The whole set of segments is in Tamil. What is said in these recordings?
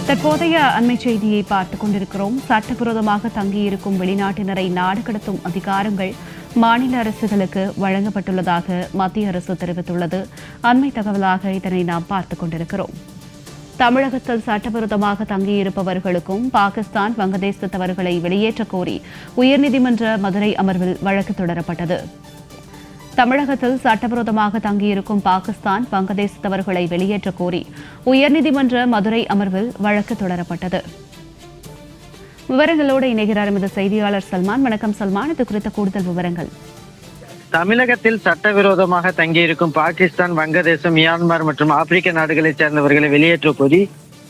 தற்போதைய அண்மை செய்தியை பார்த்துக் கொண்டிருக்கிறோம். சட்டவிரோதமாக தங்கியிருக்கும் வெளிநாட்டினரை நாடு கடத்தும் அதிகாரங்கள் மாநில அரசுகளுக்கு வழங்கப்பட்டுள்ளதாக மத்திய அரசு தெரிவித்துள்ளது. அண்மை தகவலாக இதனை நாம் பார்த்துக் கொண்டிருக்கிறோம். தமிழகத்தில் சட்டவிரோதமாக தங்கியிருப்பவர்களுக்கும் பாகிஸ்தான், வங்கதேசத்தவர்களை வெளியேற்றக் கோரி உயர்நீதிமன்ற மதுரை அமர்வில் வழக்கு தொடரப்பட்டது. தமிழகத்தில் சட்டவிரோதமாக தங்கியிருக்கும் பாகிஸ்தான், வங்கதேசத்தவர்களை வெளியேற்றக் கோரி உயர்நீதிமன்ற மதுரை அமர்வில் வழக்கு தொடரப்பட்டது. விவரங்களோடு இணைகிறார் எமது செய்தியாளர் சல்மான். வணக்கம் சல்மான், இது குறித்த கூடுதல் விவரங்கள். தமிழகத்தில் சட்டவிரோதமாக தங்கியிருக்கும் பாகிஸ்தான், வங்கதேசம், மியான்மர் மற்றும் ஆப்பிரிக்க நாடுகளைச் சேர்ந்தவர்களை வெளியேற்றக் கோரி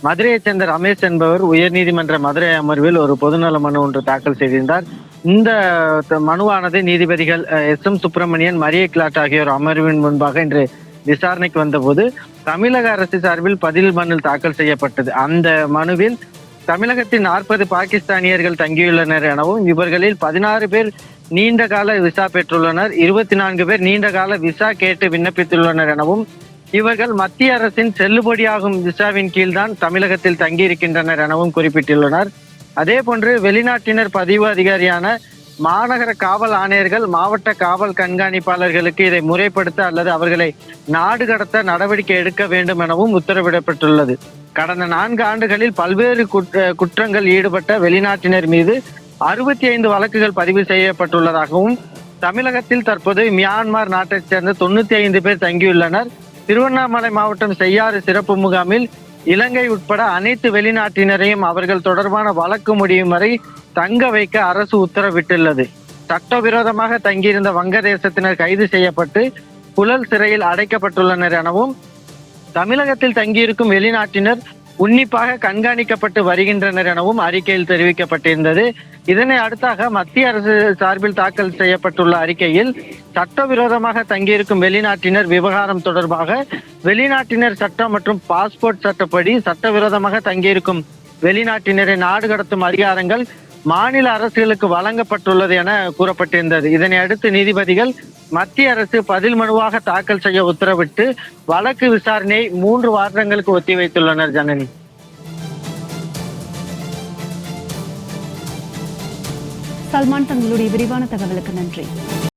மதுரையைச் சேர்ந்த ரமேஷ் என்பவர் உயர்நீதிமன்ற மதுரை அமர்வில் ஒரு பொதுநல மனு ஒன்று தாக்கல் செய்திருந்தார். இந்த மனுவானது நீதிபதிகள் எஸ் எம் சுப்பிரமணியன், மரிய கிளாட் ஆகியோர் அமர்வின் முன்பாக இன்று விசாரணைக்கு வந்தபோது தமிழக அரசு சார்பில் பதில் மனு தாக்கல் செய்யப்பட்டது. அந்த மனுவில் தமிழகத்தில் 40 பாகிஸ்தானியர்கள் தங்கியுள்ளனர் எனவும் இவர்களில் 16 பேர் நீண்ட கால விசா பெற்றுள்ளனர், 24 பேர் நீண்ட கால விசா கேட்டு விண்ணப்பித்துள்ளனர் எனவும் இவர்கள் மத்திய அரசின் செல்லுபடியாகும் விசாவின் கீழ்தான் தமிழகத்தில் தங்கியிருக்கின்றனர் எனவும் குறிப்பிட்டுள்ளனர். அதே போன்று வெளிநாட்டினர் பதிவு அதிகாரியான மாநகர காவல் ஆணையர்கள், மாவட்ட காவல் கண்காணிப்பாளர்களுக்கு இதை முறைப்படுத்த அல்லது அவர்களை நாடு கடத்த நடவடிக்கை எடுக்க வேண்டும் எனவும் உத்தரவிடப்பட்டுள்ளது. கடந்த 4 ஆண்டுகளில் பல்வேறு குற்றங்கள் ஈடுபட்ட வெளிநாட்டினர் மீது 65 வழக்குகள் பதிவு செய்யப்பட்டுள்ளதாகவும் தமிழகத்தில் தற்போது மியான்மர் நாட்டைச் சேர்ந்த 95 பேர் தங்கியுள்ளனர். திருவண்ணாமலை மாவட்டம் செய்யாறு சிறப்பு முகாமில் இலங்கை உட்பட அனைத்து வெளிநாட்டினரையும் அவர்கள் தொடர்பான வழக்கு முடியும் வரை தங்க வைக்க அரசு உத்தரவிட்டுள்ளது. சட்டவிரோதமாக தங்கியிருந்த வங்கதேசத்தினர் கைது செய்யப்பட்டு புழல் சிறையில் அடைக்கப்பட்டுள்ளனர் எனவும் தமிழகத்தில் தங்கியிருக்கும் வெளிநாட்டினர் உன்னிப்பாக கண்காணிக்கப்பட்டு வருகின்றனர் எனவும் அறிக்கையில் தெரிவிக்கப்பட்டிருந்தது. இதனை அடுத்தாக மத்திய அரசு சார்பில் தாக்கல் செய்யப்பட்டுள்ள அறிக்கையில் சட்டவிரோதமாக தங்கியிருக்கும் வெளிநாட்டினர் விவகாரம் தொடர்பாக வெளிநாட்டினர் சட்டம் மற்றும் பாஸ்போர்ட் சட்டப்படி சட்டவிரோதமாக தங்கியிருக்கும் வெளிநாட்டினரை நாடு கடத்தும் அதிகாரங்கள் மாநில அரசுகளுக்கு வழங்கப்பட்டுள்ளது என கூறப்பட்டிருந்தது. இதனை அடுத்து நீதிபதிகள் மத்திய அரசு பதில் மனுவாக தாக்கல் செய்ய உத்தரவிட்டு வழக்கு விசாரணையை 3 வாரங்களுக்கு ஒத்திவைத்துள்ளனர். ஜனனி, சல்மான், தங்களுடைய விரிவான தகவலுக்கு நன்றி.